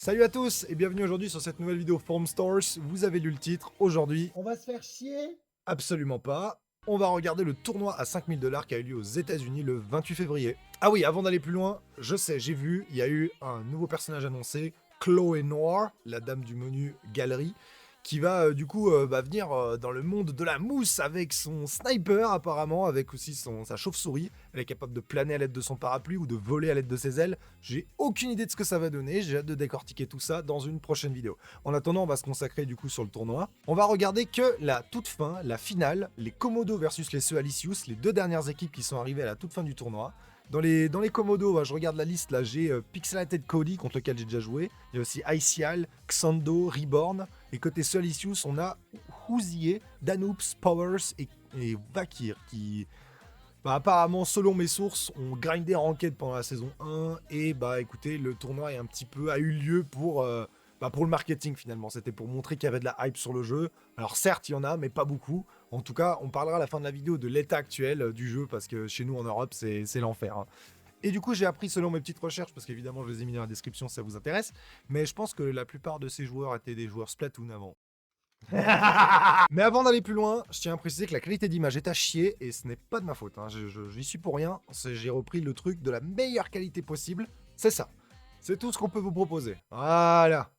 Salut à tous et bienvenue aujourd'hui sur cette nouvelle vidéo Form Stars. Vous avez lu le titre. Aujourd'hui, On va se faire chier. absolument pas. On va regarder le tournoi à 5000 $ qui a eu lieu aux États-Unis le 28 février. Ah oui, avant d'aller plus loin, je sais, j'ai vu, il y a eu un nouveau personnage annoncé, Chloé Noir, la dame du menu galerie, qui va venir dans le monde de la mousse avec son sniper apparemment, avec aussi sa chauve-souris. Elle est capable de planer à l'aide de son parapluie ou de voler à l'aide de ses ailes. J'ai aucune idée de ce que ça va donner, j'ai hâte de décortiquer tout ça dans une prochaine vidéo. En attendant, on va se consacrer du coup sur le tournoi. On va regarder que la toute fin, la finale, les Komodo versus les Sealicious, les deux dernières équipes qui sont arrivées à la toute fin du tournoi. Dans les Komodo, je regarde la liste, là j'ai Pixelated Cody contre lequel j'ai déjà joué. Il y a aussi Icial, Xando, Reborn. Et côté Solicius, on a Houzier, Danoops, Powers et Vakir qui, apparemment, selon mes sources, ont grindé en ranked pendant la saison 1. Et écoutez, le tournoi a eu lieu pour le marketing finalement. C'était pour montrer qu'il y avait de la hype sur le jeu. Alors certes, il y en a, mais pas beaucoup. En tout cas, on parlera à la fin de la vidéo de l'état actuel du jeu parce que chez nous en Europe, c'est l'enfer, hein. Et du coup, j'ai appris selon mes petites recherches, parce qu'évidemment, je les ai mis dans la description si ça vous intéresse, mais je pense que la plupart de ces joueurs étaient des joueurs Splatoon avant. Mais avant d'aller plus loin, je tiens à préciser que la qualité d'image est à chier, et ce n'est pas de ma faute, hein. J'y suis pour rien, j'ai repris le truc de la meilleure qualité possible, c'est ça. C'est tout ce qu'on peut vous proposer. Voilà.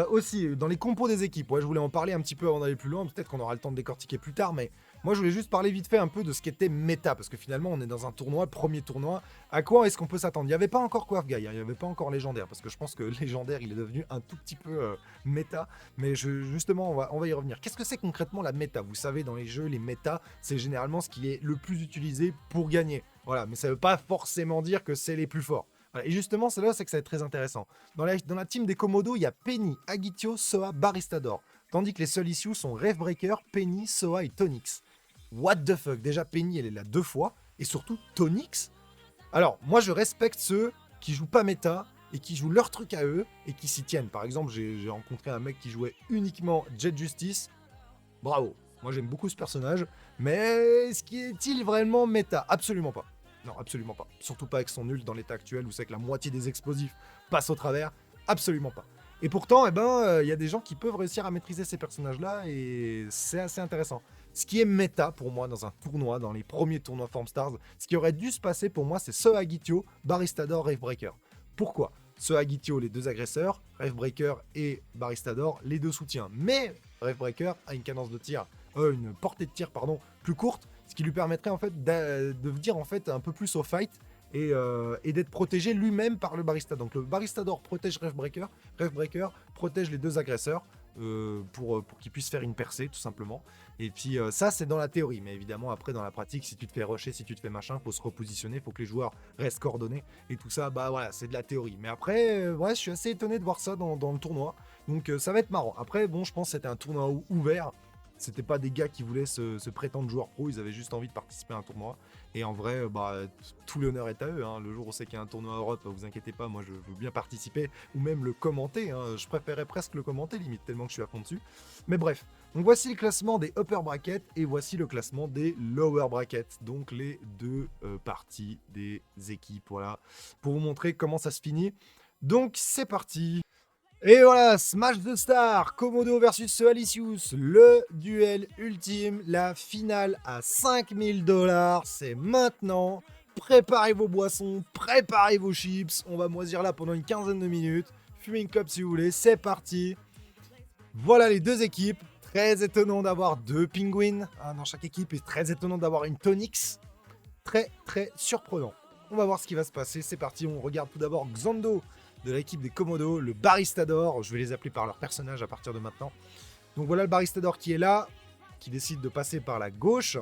Aussi, dans les compos des équipes, je voulais en parler un petit peu avant d'aller plus loin, peut-être qu'on aura le temps de décortiquer plus tard, mais moi je voulais juste parler vite fait un peu de ce qu'était méta, parce que finalement on est dans un tournoi, premier tournoi, à quoi est-ce qu'on peut s'attendre? Il n'y avait pas encore Quaff Guy, il n'y avait pas encore Légendaire, parce que je pense que Légendaire il est devenu un tout petit peu méta, mais justement on va y revenir. Qu'est-ce que c'est concrètement la méta? Vous savez, dans les jeux, les méta, c'est généralement ce qui est le plus utilisé pour gagner. Voilà, mais ça ne veut pas forcément dire que c'est les plus forts. Voilà, et justement, c'est là que ça va être très intéressant. Dans la team des Komodo, il y a Penny, Agitio, Soa, Baristador. Tandis que les seuls issues sont Revebreaker, Penny, Soa et Tonix. What the fuck? Déjà, Penny, elle est là 2 fois. Et surtout, Tonix. Alors, moi, je respecte ceux qui jouent pas méta et qui jouent leur truc à eux et qui s'y tiennent. Par exemple, j'ai rencontré un mec qui jouait uniquement Jet Justice. Bravo. Moi, j'aime beaucoup ce personnage. Mais est-il vraiment méta? Absolument pas. Non, absolument pas. Surtout pas avec son ult dans l'état actuel où c'est que la moitié des explosifs passent au travers. Absolument pas. Et pourtant, il y a des gens qui peuvent réussir à maîtriser ces personnages-là et c'est assez intéressant. Ce qui est méta pour moi dans un tournoi, dans les premiers tournois Formstars, ce qui aurait dû se passer pour moi, c'est ce Agitio, Baristador, Revebreaker. Pourquoi? Ce Agitio, les deux agresseurs, Revebreaker et Baristador, les deux soutiens. Mais Revebreaker a une cadence de tir, une portée de tir, pardon, plus courte, ce qui lui permettrait en fait de venir en fait un peu plus au fight et d'être protégé lui-même par le barista. Donc le Baristador protège Revebreaker, Revebreaker protège les deux agresseurs pour qu'ils puissent faire une percée tout simplement. Et puis ça c'est dans la théorie, mais évidemment après dans la pratique, si tu te fais rusher, si tu te fais machin, faut se repositionner, faut que les joueurs restent coordonnés et tout ça, voilà, c'est de la théorie. Mais après, je suis assez étonné de voir ça dans le tournoi, donc ça va être marrant. Après, bon, je pense que c'était un tournoi ouvert. C'était pas des gars qui voulaient se prétendre joueurs pro, ils avaient juste envie de participer à un tournoi. Et en vrai, tout l'honneur est à eux, hein. Le jour où c'est qu'il y a un tournoi Europe, vous inquiétez pas, moi je veux bien participer, ou même le commenter, hein. Je préférais presque le commenter limite, tellement que je suis à fond dessus. Mais bref, donc voici le classement des upper brackets, et voici le classement des lower brackets, donc les deux parties des équipes, voilà, pour vous montrer comment ça se finit. Donc c'est parti. Et voilà, Smash the Star, Komodo versus Sealicious, le duel ultime, la finale à 5000 $, c'est maintenant. Préparez vos boissons, préparez vos chips, on va moisir là pendant une quinzaine de minutes. Fumez une clope si vous voulez, c'est parti. Voilà les deux équipes, très étonnant d'avoir deux Penguins dans chaque équipe et très étonnant d'avoir une Tonix. Très très surprenant. On va voir ce qui va se passer, c'est parti, on regarde tout d'abord Xando de l'équipe des Komodo, le Baristador, je vais les appeler par leur personnage à partir de maintenant. Donc voilà le Baristador qui est là, qui décide de passer par la gauche,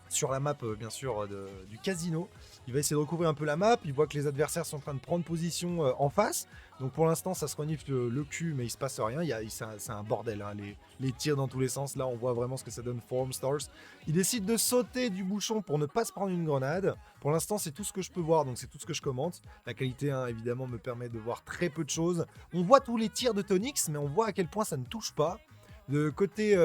sur la map bien sûr du casino. Il va essayer de recouvrir un peu la map, il voit que les adversaires sont en train de prendre position en face. Donc pour l'instant ça se renifle le cul mais il se passe rien, c'est un bordel, hein. Les tirs dans tous les sens, là on voit vraiment ce que ça donne Form Stars. Il décide de sauter du bouchon pour ne pas se prendre une grenade. Pour l'instant c'est tout ce que je peux voir, donc c'est tout ce que je commente. La qualité évidemment me permet de voir très peu de choses. On voit tous les tirs de Tonix mais on voit à quel point ça ne touche pas. De côté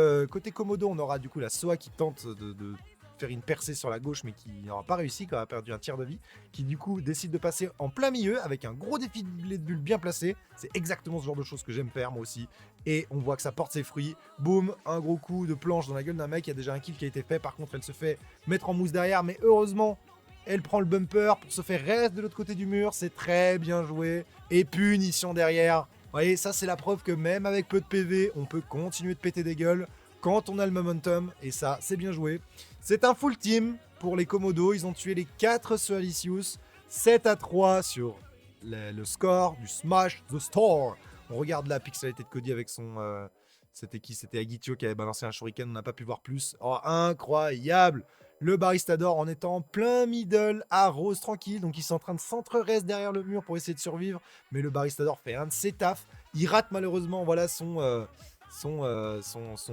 Komodo on aura du coup la Soa qui tente de faire une percée sur la gauche, mais qui n'aura pas réussi, qui aura perdu un tiers de vie, qui du coup décide de passer en plein milieu avec un gros défilé de bulles bien placé. C'est exactement ce genre de choses que j'aime faire moi aussi. Et on voit que ça porte ses fruits. Boum, un gros coup de planche dans la gueule d'un mec. Il y a déjà un kill qui a été fait. Par contre, elle se fait mettre en mousse derrière, mais heureusement, elle prend le bumper pour se faire reste de l'autre côté du mur. C'est très bien joué. Et punition derrière. Vous voyez, ça c'est la preuve que même avec peu de PV, on peut continuer de péter des gueules quand on a le momentum. Et ça, c'est bien joué. C'est un full team pour les Komodo. Ils ont tué les 4 Soalicious. 7-3 sur le score du Smash the Store. On regarde la pixelité de Cody avec son... c'était qui? C'était Agitio qui avait balancé un shuriken. On n'a pas pu voir plus. Oh, incroyable! Le Baristador en étant plein middle à Rose tranquille. Donc ils sont en train de centre-reste derrière le mur pour essayer de survivre. Mais le Baristador fait un de ses tafs. Il rate malheureusement voilà, son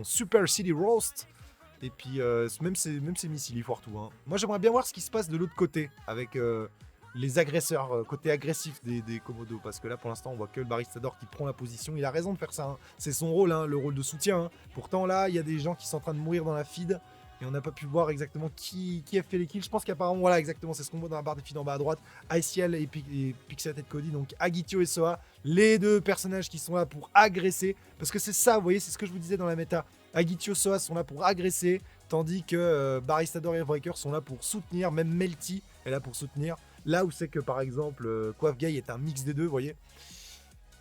Super City Roast. Et puis même ses missiles, il foire tout. Hein. Moi j'aimerais bien voir ce qui se passe de l'autre côté. Avec les agresseurs, côté agressif des Komodo. Parce que là pour l'instant on voit que le Baristador qui prend la position. Il a raison de faire ça. Hein. C'est son rôle, hein, le rôle de soutien. Hein. Pourtant là il y a des gens qui sont en train de mourir dans la feed. Et on n'a pas pu voir exactement qui a fait les kills. Je pense qu'apparemment, voilà, exactement, c'est ce qu'on voit dans la barre des feeds en bas à droite. Iciel et Pixelated Cody, donc Agitio et Soa, les deux personnages qui sont là pour agresser. Parce que c'est ça, vous voyez, c'est ce que je vous disais dans la méta. Agitio et Soa sont là pour agresser, tandis que Baristador et Breaker sont là pour soutenir. Même Melty est là pour soutenir. Là où c'est que, par exemple, Coif Guy est un mix des deux, vous voyez.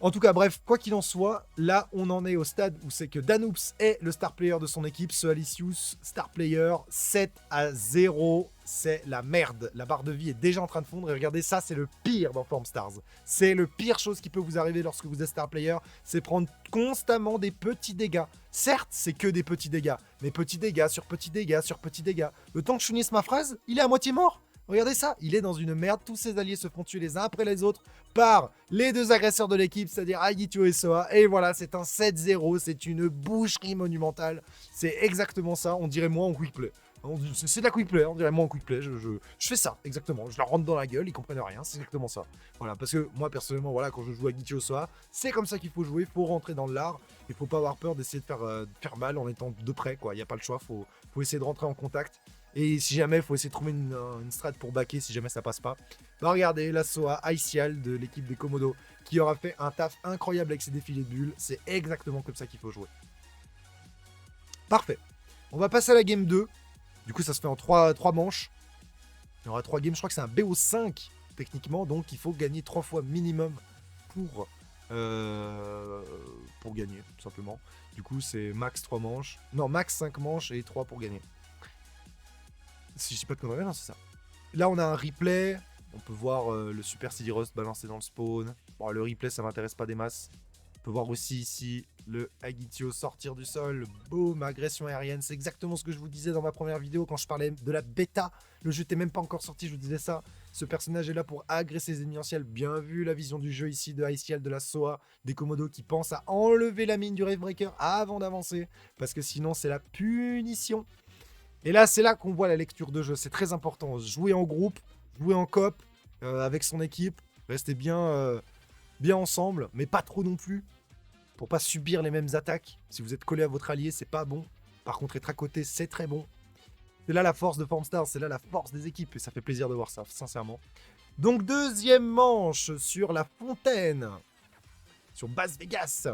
En tout cas, bref, quoi qu'il en soit, là, on en est au stade où c'est que Danoops est le star player de son équipe, ce Alicious, star player, 7-0, c'est la merde. La barre de vie est déjà en train de fondre, et regardez, ça, c'est le pire dans Form Stars. C'est le pire chose qui peut vous arriver lorsque vous êtes star player, c'est prendre constamment des petits dégâts. Certes, c'est que des petits dégâts, mais petits dégâts sur petits dégâts sur petits dégâts. Le temps que je finisse ma phrase, il est à moitié mort. Regardez ça, il est dans une merde, tous ses alliés se font tuer les uns après les autres par les deux agresseurs de l'équipe, c'est-à-dire Agitio et Soa. Et voilà, c'est un 7-0, c'est une boucherie monumentale. C'est exactement ça, on dirait moi en quick play. C'est de la quick play, on dirait moi en quick play. Je fais ça, exactement. Je leur rentre dans la gueule, ils comprennent rien, c'est exactement ça. Voilà, parce que moi personnellement, voilà, quand je joue Agitio et Soa, c'est comme ça qu'il faut jouer, il faut rentrer dans l'art. Il faut pas avoir peur d'essayer de faire mal en étant de près, quoi. Il n'y a pas le choix, faut essayer de rentrer en contact. Et si jamais, il faut essayer de trouver une strat pour backer si jamais ça passe pas. Bah regardez, la Soa Icial de l'équipe des Komodo qui aura fait un taf incroyable avec ses défilés de bulles. C'est exactement comme ça qu'il faut jouer. Parfait. On va passer à la game 2. Du coup, ça se fait en 3 manches. Il y aura 3 games. Je crois que c'est un BO5 techniquement. Donc, il faut gagner 3 fois minimum pour gagner, tout simplement. Du coup, c'est max 3 manches. Non, max 5 manches et 3 pour gagner. Si je dis pas de conneries, non, c'est ça. Là, on a un replay. On peut voir le Super CD Rust balancé dans le spawn. Bon, le replay, ça m'intéresse pas des masses. On peut voir aussi ici le Agitio sortir du sol. Boum, agression aérienne. C'est exactement ce que je vous disais dans ma première vidéo quand je parlais de la bêta. Le jeu n'était même pas encore sorti, je vous disais ça. Ce personnage est là pour agresser les ennemis en ciel. Bien vu la vision du jeu ici de Iciel, de la Soa, des Komodo qui pensent à enlever la mine du Ravebreaker avant d'avancer. Parce que sinon, c'est la punition. Et là, c'est là qu'on voit la lecture de jeu. C'est très important. Jouer en groupe, jouer en coop avec son équipe. Rester bien ensemble, mais pas trop non plus. Pour pas subir les mêmes attaques. Si vous êtes collé à votre allié, c'est pas bon. Par contre, être à côté, c'est très bon. C'est là la force de Formstars, c'est là la force des équipes. Et ça fait plaisir de voir ça, sincèrement. Donc, deuxième manche sur la fontaine. Sur Bas Vegas.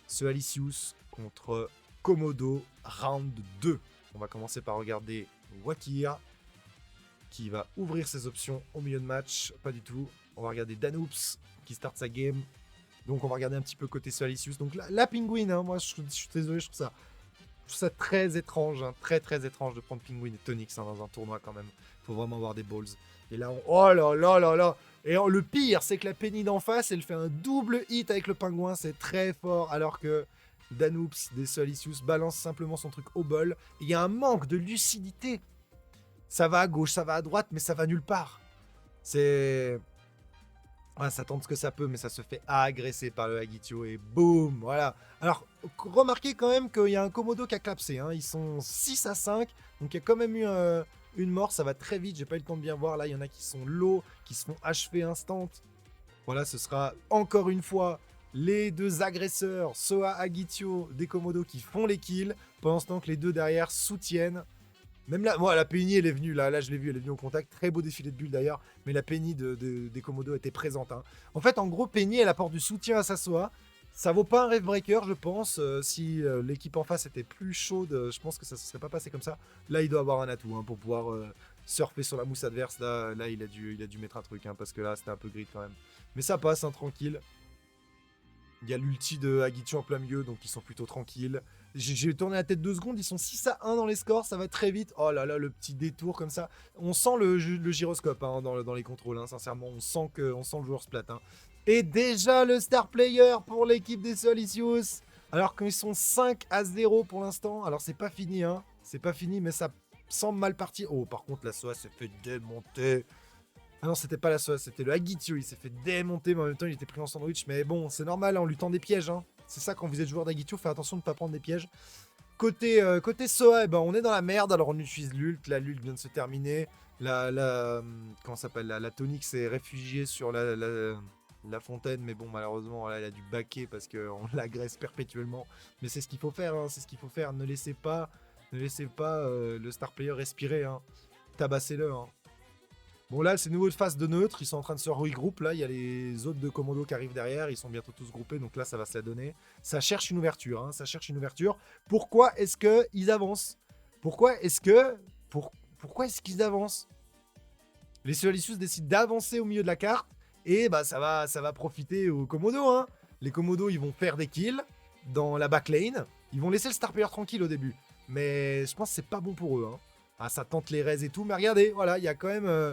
Ce Alicious contre Komodo, round 2. On va commencer par regarder Wakir qui va ouvrir ses options au milieu de match. Pas du tout. On va regarder Danoops qui start sa game. Donc on va regarder un petit peu côté Soalicious. Donc la Penguin, hein, moi je suis désolé, je trouve ça très étrange. Hein, très très étrange de prendre Penguin et Tonix hein, dans un tournoi quand même. Faut vraiment avoir des balls. Et là, oh là là là là. Et le pire, c'est que la Penny d'en face, elle fait un double hit avec le pingouin. C'est très fort alors que Danoops des Soalicious balance simplement son truc au bol. Il y a un manque de lucidité. Ça va à gauche, ça va à droite, mais ça va nulle part. C'est... Ouais, ça tente ce que ça peut, mais ça se fait agresser par le Agitio et boum, voilà. Alors, remarquez quand même qu'il y a un Komodo qui a clapsé. Hein. Ils sont 6 à 5, donc il y a quand même eu une mort. Ça va très vite, j'ai pas eu le temps de bien voir. Là, il y en a qui sont low, qui se font achever instant. Voilà, ce sera encore une fois les deux agresseurs, Soa Agitio des Komodo qui font les kills, pendant ce temps que les deux derrière soutiennent. Même là, moi, la Penny, elle est venue, là je l'ai vue, elle est venue au contact. Très beau défilé de bulles d'ailleurs, mais la Penny des Komodo était présente. Hein. En fait, en gros, Penny, elle apporte du soutien à sa Soa. Ça vaut pas un Rave Breaker, je pense. Si l'équipe en face était plus chaude, je pense que ça se serait pas passé comme ça. Là, il doit avoir un atout hein, pour pouvoir surfer sur la mousse adverse. Là il a dû mettre un truc, hein, parce que là, c'était un peu grid quand même. Mais ça passe, hein, tranquille. Il y a l'ulti de Agitio en plein milieu, donc ils sont plutôt tranquilles. J'ai tourné la tête 2 secondes, ils sont 6-1 dans les scores, ça va très vite. Oh là là, le petit détour comme ça. On sent le gyroscope hein, dans les contrôles, hein, sincèrement. On sent le joueur splat. Hein. Et déjà le star player pour l'équipe des Solicius. Alors qu'ils sont 5-0 pour l'instant. Alors c'est pas fini, hein. C'est pas fini, mais ça semble mal parti. Oh, par contre, la SOA s'est fait démonter. Ah non, c'était pas la SOA, c'était le Agitio. Il s'est fait démonter, mais en même temps, il était pris en sandwich. Mais bon, c'est normal, on lui tend des pièges. Hein. C'est ça, quand vous êtes joueur d'Agitio, faites attention de ne pas prendre des pièges. Côté SOA, eh ben, on est dans la merde. Alors, on utilise l'ult. La l'ult vient de se terminer. Comment ça s'appelle la tonique s'est réfugiée sur la fontaine. Mais bon, malheureusement, là, elle a dû baquer parce qu'on l'agresse perpétuellement. Mais c'est ce qu'il faut faire. Hein, c'est ce qu'il faut faire. Ne laissez pas le star player respirer. Hein. Tabassez-le. Hein. Bon là c'est nouveau de phase de neutre, ils sont en train de se regrouper, là il y a les autres de Komodo qui arrivent derrière, ils sont bientôt tous groupés, donc là ça va se la donner. Ça cherche une ouverture, hein, ça cherche une ouverture. Pourquoi est-ce qu'ils avancent? Pourquoi est-ce qu'ils avancent? Les Solicius décident d'avancer au milieu de la carte, et bah ça va profiter aux Komodo. Hein. Les Komodo ils vont faire des kills dans la backlane, ils vont laisser le star player tranquille au début, mais je pense que c'est pas bon pour eux. Hein. Ah ça tente les raises et tout, mais regardez, voilà, il y a quand même...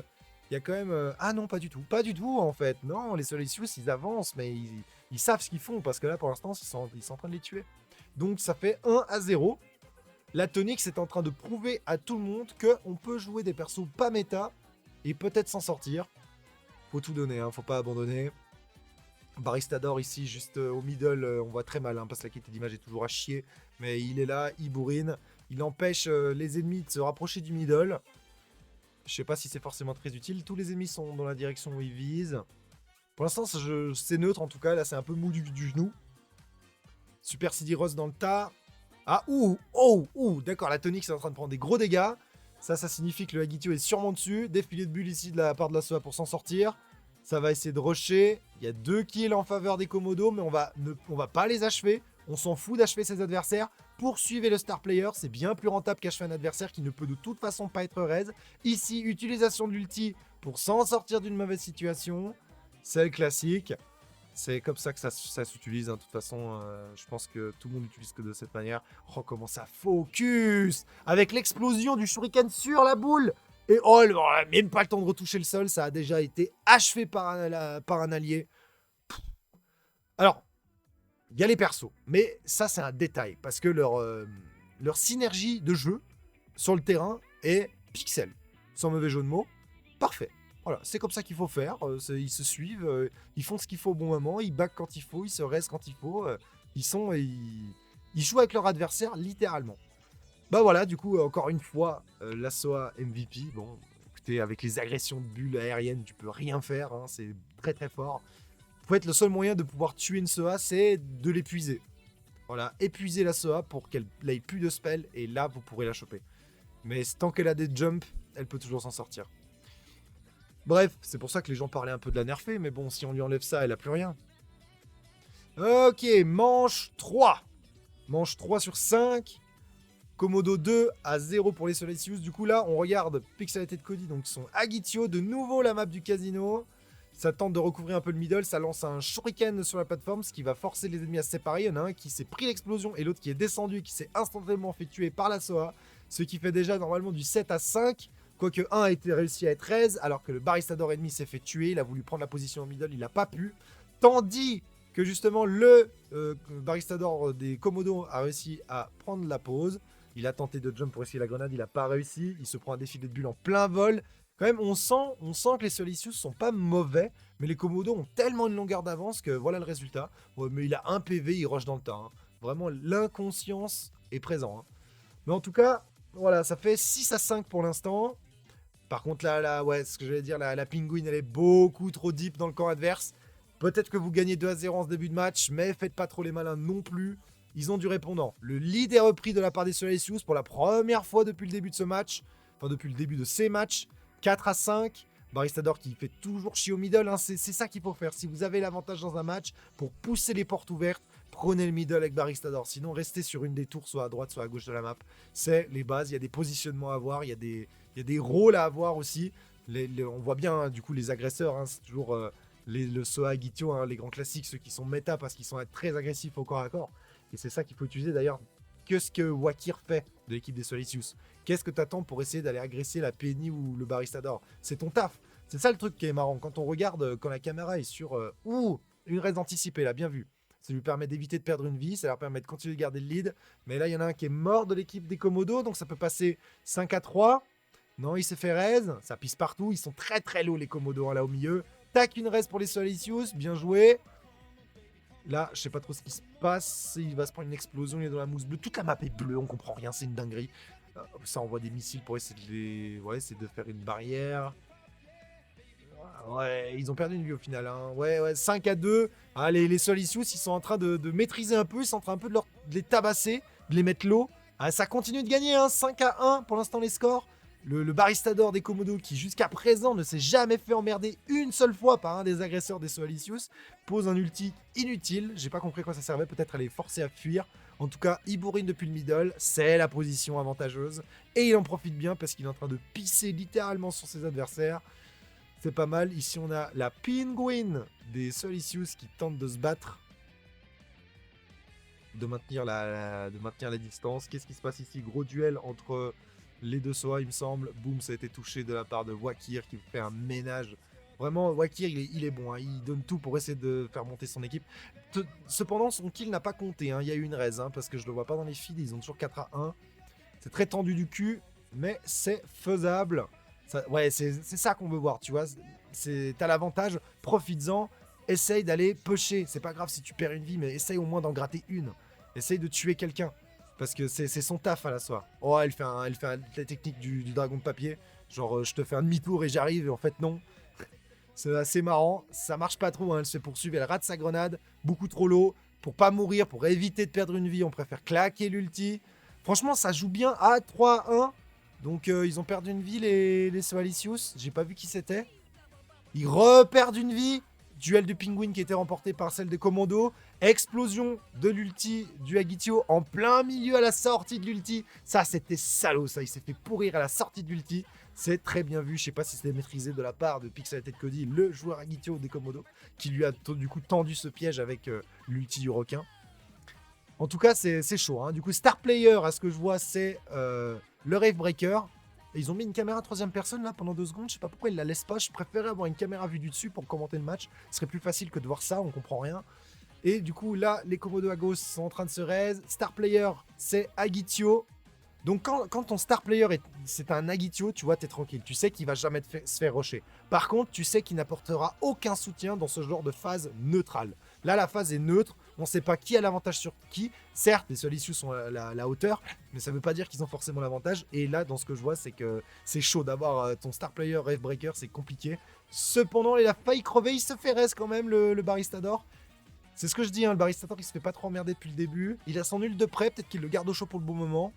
Ah non, pas du tout. Pas du tout, en fait. Non, les Solicius, ils avancent, mais ils savent ce qu'ils font, parce que là, pour l'instant, ils sont en train de les tuer. Donc, ça fait 1-0. La Tonic, c'est en train de prouver à tout le monde qu'on peut jouer des persos pas méta et peut-être s'en sortir. Faut tout donner, hein, faut pas abandonner. Baristador, ici, juste au middle, on voit très mal, hein, parce que la qualité d'image est toujours à chier. Mais il est là, il bourrine. Il empêche les ennemis de se rapprocher du middle. Je sais pas si c'est forcément très utile. Tous les ennemis sont dans la direction où ils visent. Pour l'instant, c'est neutre en tout cas. Là, c'est un peu mou du genou. Super CD Rose dans le tas. Ah, d'accord, la tonique, c'est en train de prendre des gros dégâts. Ça signifie que le Agitio est sûrement dessus. Défilé de bulles ici de la part de la SOA pour s'en sortir. Ça va essayer de rusher. Il y a 2 kills en faveur des Komodo, mais on va pas les achever. On s'en fout d'achever ses adversaires. Poursuivez le star player, c'est bien plus rentable qu'achever un adversaire qui ne peut de toute façon pas être raise. Ici, utilisation de l'ulti pour s'en sortir d'une mauvaise situation. C'est le classique. C'est comme ça que ça s'utilise. Hein. De toute façon, je pense que tout le monde utilise que de cette manière. Oh, comment ça focus! Avec l'explosion du shuriken sur la boule! Et oh, même pas le temps de retoucher le sol, ça a déjà été achevé par un allié. Alors, il y a les persos, mais ça c'est un détail, parce que leur synergie de jeu sur le terrain est pixel. Sans mauvais jeu de mots, parfait. Voilà, c'est comme ça qu'il faut faire, ils se suivent, ils font ce qu'il faut au bon moment, ils back quand il faut, ils se restent quand il faut, ils jouent avec leur adversaire littéralement. Bah voilà, du coup, encore une fois, la SOA MVP, bon, écoutez, avec les agressions de bulles aériennes, tu peux rien faire, hein, c'est très très fort. En fait, le seul moyen de pouvoir tuer une SOA, c'est de l'épuiser. Voilà, épuiser la SOA pour qu'elle n'ait plus de spell, et là, vous pourrez la choper. Mais tant qu'elle a des jumps, elle peut toujours s'en sortir. Bref, c'est pour ça que les gens parlaient un peu de la nerfer, mais bon, si on lui enlève ça, elle a plus rien. Ok, manche 3. Manche 3 sur 5. Komodo 2-0 pour les Solicius. Du coup, là, on regarde Pixelate de Cody, donc son Agitio. De nouveau, la map du casino. Ça tente de recouvrir un peu le middle. Ça lance un shuriken sur la plateforme, ce qui va forcer les ennemis à se séparer. Il y en a un qui s'est pris l'explosion et l'autre qui est descendu et qui s'est instantanément fait tuer par la SOA. Ce qui fait déjà normalement du 7-5. Quoique 1 a été réussi à être 13, alors que le Baristador ennemi s'est fait tuer. Il a voulu prendre la position au middle, il n'a pas pu. Tandis que justement, le Baristador des Komodo a réussi à prendre la pause. Il a tenté de jump pour essayer la grenade, il n'a pas réussi. Il se prend un défilé de bulles en plein vol. Quand même, on sent que les Solicius sont pas mauvais, mais les Komodo ont tellement une longueur d'avance que voilà le résultat. Ouais, mais il a un PV, il rush dans le tas. Hein. Vraiment, l'inconscience est présent. Hein. Mais en tout cas, voilà, ça fait 6-5 pour l'instant. Par contre, là, ouais, ce que j'allais dire, la Penguin, elle est beaucoup trop deep dans le camp adverse. Peut-être que vous gagnez 2-0 en ce début de match, mais faites pas trop les malins non plus. Ils ont du répondant. Le lead est repris de la part des Solaceous pour la première fois depuis le début de ce match. Enfin, depuis le début de ces matchs. 4-5. Baristador qui fait toujours chier au middle. Hein. C'est ça qu'il faut faire. Si vous avez l'avantage dans un match, pour pousser les portes ouvertes, prenez le middle avec Baristador. Sinon, restez sur une des tours, soit à droite, soit à gauche de la map. C'est les bases. Il y a des positionnements à avoir. Il y a des rôles à avoir aussi. On voit bien, hein, du coup, les agresseurs. Hein, c'est toujours le Soa Gitio, hein, les grands classiques, ceux qui sont méta parce qu'ils sont très agressifs au corps à corps. Et c'est ça qu'il faut utiliser d'ailleurs. Qu'est-ce que Wakir fait de l'équipe des Solaceous? Qu'est-ce que tu attends pour essayer d'aller agresser la Penny ou le Baristador? C'est ton taf. C'est ça le truc qui est marrant. Quand on regarde, quand la caméra est sur une raise anticipée, là, bien vu. Ça lui permet d'éviter de perdre une vie, ça leur permet de continuer de garder le lead. Mais là, il y en a un qui est mort de l'équipe des Komodo, donc ça peut passer 5-3. Non, il s'est fait raise, ça pisse partout. Ils sont très très low les Komodo, hein, là au milieu. Tac, une raise pour les Solaceous, bien joué. Là, je sais pas trop ce qui se passe. Il va se prendre une explosion, il est dans la mousse bleue. Toute la map est bleue, on comprend rien, c'est une dinguerie. Ça envoie des missiles pour essayer de faire une barrière. Ouais, ils ont perdu une vie au final. Hein. Ouais, 5-2. Ah, les Solaceous, ils sont en train de maîtriser un peu. Ils sont en train un peu de les tabasser, de les mettre low. Ah, ça continue de gagner, hein. 5-1 pour l'instant les scores. Le Baristador des Komodo, qui jusqu'à présent ne s'est jamais fait emmerder une seule fois par un des agresseurs des Solaceous, pose un ulti inutile. J'ai pas compris à quoi ça servait. Peut-être à les forcer à fuir. En tout cas, il bourrine depuis le middle. C'est la position avantageuse. Et il en profite bien parce qu'il est en train de pisser littéralement sur ses adversaires. C'est pas mal. Ici, on a la Penguin des Solaceous qui tente de se battre. De maintenir la distance. Qu'est-ce qui se passe ici? Gros duel entre les deux Soa, il me semble. Boum, ça a été touché de la part de Wakir qui fait un ménage. Vraiment, Wakir, il est bon. Hein. Il donne tout pour essayer de faire monter son équipe. Cependant, son kill n'a pas compté. Hein. Il y a eu une raise, hein, parce que je le vois pas dans les feeds. Ils ont toujours 4-1. C'est très tendu du cul, mais c'est faisable. Ouais, c'est ça qu'on veut voir, tu vois. T'as l'avantage, profites-en. Essaye d'aller pusher. C'est pas grave si tu perds une vie, mais essaye au moins d'en gratter une. Essaye de tuer quelqu'un. Parce que c'est son taf à la soirée. Oh, elle fait la technique du dragon de papier. Genre, je te fais un demi-tour et j'arrive, et en fait, non. C'est assez marrant. Ça marche pas trop, hein. Elle se fait poursuivre, elle rate sa grenade. Beaucoup trop low. Pour pas mourir, pour éviter de perdre une vie, on préfère claquer l'ulti. Franchement, ça joue bien à 3-1. Donc, ils ont perdu une vie, les Solaceous. J'ai pas vu qui c'était. Ils reperdent une vie. Duel de Penguin qui était remporté par celle des Commandos. Explosion de l'ulti du Agitio en plein milieu à la sortie de l'ulti. Ça, c'était salaud, ça. Il s'est fait pourrir à la sortie de l'ulti. C'est très bien vu. Je sais pas si c'était maîtrisé de la part de Pixel Tête Cody, le joueur Agitio des Commandos, qui lui a du coup tendu ce piège avec l'ulti du requin. En tout cas, c'est chaud. Hein. Du coup, Star Player, à ce que je vois, c'est le Rave Breaker. Et ils ont mis une caméra troisième personne là pendant 2 secondes. Je sais pas pourquoi ils la laissent pas. Je préférais avoir une caméra vue du dessus pour commenter le match. Ce serait plus facile que de voir ça. On comprend rien. Et du coup, là, les Komodo à gauche sont en train de se raise. Star Player, c'est Agitio. Donc, quand ton Star Player c'est un Agitio, tu vois, t'es tranquille. Tu sais qu'il va jamais se faire rusher. Par contre, tu sais qu'il n'apportera aucun soutien dans ce genre de phase neutrale. Là, la phase est neutre. On ne sait pas qui a l'avantage sur qui. Certes, les Solaceous sont la hauteur, mais ça ne veut pas dire qu'ils ont forcément l'avantage. Et là, dans ce que je vois, c'est que c'est chaud d'avoir ton Star Player Rave Breaker, c'est compliqué. Cependant, il a failli crever, il se fait reste quand même, le Baristador. C'est ce que je dis, hein, le Baristador, il se fait pas trop emmerder depuis le début. Il a son ult de près, peut-être qu'il le garde au chaud pour le bon moment.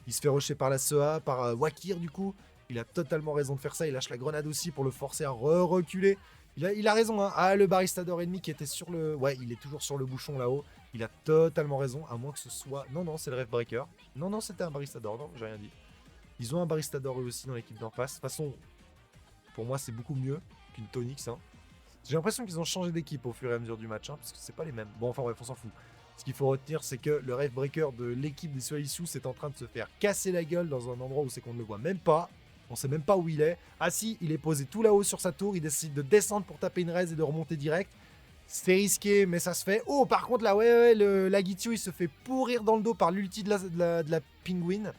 Il se fait rusher par la Soa, par Wakir du coup. Il a totalement raison de faire ça. Il lâche la grenade aussi pour le forcer à reculer. Il a raison, hein. Ah, le Baristador ennemi qui était sur le... Ouais, il est toujours sur le bouchon là-haut. Il a totalement raison, à moins que ce soit... Non, c'est le Rave Breaker. Non, c'était un Baristador, non, j'ai rien dit. Ils ont un Baristador eux aussi dans l'équipe d'en face. De toute façon, pour moi, c'est beaucoup mieux qu'une Tonix. Hein. J'ai l'impression qu'ils ont changé d'équipe au fur et à mesure du match, hein, parce que c'est pas les mêmes. Bon, enfin bref, on s'en fout. Ce qu'il faut retenir, c'est que le Rave Breaker de l'équipe des Solaceous est en train de se faire casser la gueule dans un endroit où c'est qu'on ne le voit même pas. On sait même pas où il est. Ah si, il est posé tout là-haut sur sa tour. Il décide de descendre pour taper une raise et de remonter direct. C'est risqué, mais ça se fait. Oh, par contre, là, l'Agitio, il se fait pourrir dans le dos par l'ulti de la Penguin.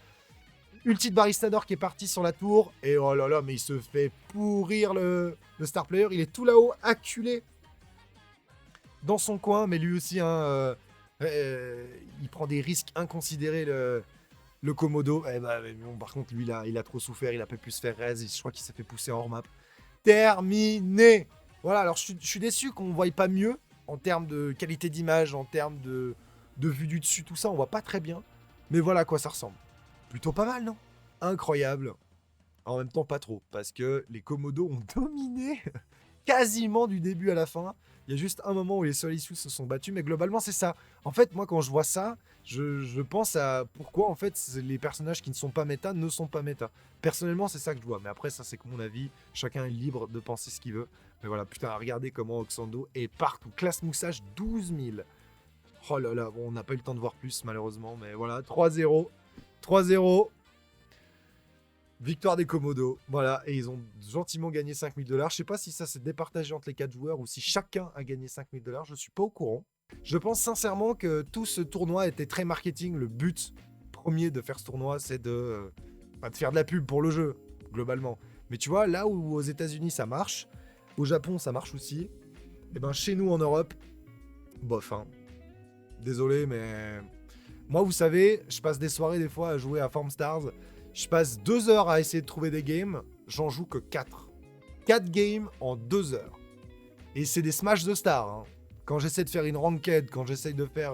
Ulti de Baristador qui est parti sur la tour. Et oh là là, mais il se fait pourrir le Star Player. Il est tout là-haut, acculé dans son coin. Mais lui aussi, hein, il prend des risques inconsidérés, le Komodo. Bon, par contre, lui, il a trop souffert. Il a pas pu se faire raise. Je crois qu'il s'est fait pousser hors map. Terminé. Voilà, alors je suis déçu qu'on ne voie pas mieux en termes de qualité d'image, en termes de de vue du dessus, tout ça, on voit pas très bien. Mais voilà à quoi ça ressemble. Plutôt pas mal, non? Incroyable. En même temps, pas trop, parce que les Komodo ont dominé quasiment du début à la fin. Il y a juste un moment où les Solicious se sont battus, mais globalement, c'est ça. En fait, moi, quand je vois ça, je pense à pourquoi, en fait, les personnages qui ne sont pas méta ne sont pas méta. Personnellement, c'est ça que je vois. Mais après, ça, c'est que mon avis. Chacun est libre de penser ce qu'il veut. Mais voilà, putain, regardez comment Oxando est partout. Classe moussage 12 000. Oh là là, bon, on n'a pas eu le temps de voir plus, malheureusement. Mais voilà, 3-0. 3-0. Victoire des Komodo, voilà, et ils ont gentiment gagné 5 000 $. Je sais pas si ça s'est départagé entre les 4 joueurs ou si chacun a gagné 5 000 $, je suis pas au courant. Je pense sincèrement que tout ce tournoi était très marketing. Le but premier de faire ce tournoi, c'est de faire de la pub pour le jeu, globalement. Mais tu vois, là où aux États-Unis ça marche, au Japon ça marche aussi, et ben chez nous en Europe, bof, hein. Désolé, mais moi, vous savez, je passe des soirées des fois à jouer à Farm Stars. Je passe 2 heures à essayer de trouver des games, j'en joue que 4. 4 games en 2 heures. Et c'est des smash de stars. Hein. Quand j'essaie de faire une ranked, quand j'essaie de faire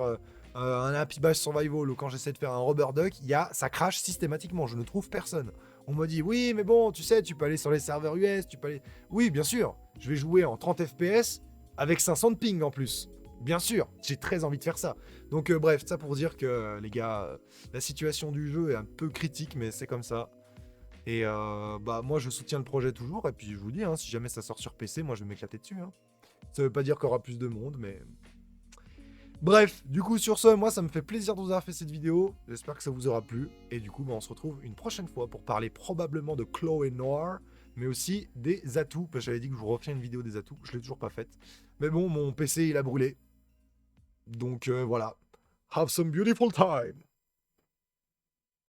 un Happy Bash Survival ou quand j'essaie de faire un Rubber Duck, ça crache systématiquement, je ne trouve personne. On me dit, oui, mais bon, tu sais, tu peux aller sur les serveurs US, tu peux aller... Oui, bien sûr, je vais jouer en 30 FPS avec 500 de ping en plus. Bien sûr, j'ai très envie de faire ça. Donc bref, ça pour dire que les gars, la situation du jeu est un peu critique, mais c'est comme ça. Et bah moi je soutiens le projet toujours, et puis je vous dis, hein, si jamais ça sort sur PC, moi je vais m'éclater dessus. Hein. Ça veut pas dire qu'il y aura plus de monde, mais... Bref, du coup sur ce, moi ça me fait plaisir de vous avoir fait cette vidéo, j'espère que ça vous aura plu, et du coup bah, on se retrouve une prochaine fois pour parler probablement de Chloé Noir, mais aussi des atouts, parce que j'avais dit que je vous referais une vidéo des atouts, je l'ai toujours pas faite. Mais bon, mon PC il a brûlé, donc voilà. Have some beautiful time.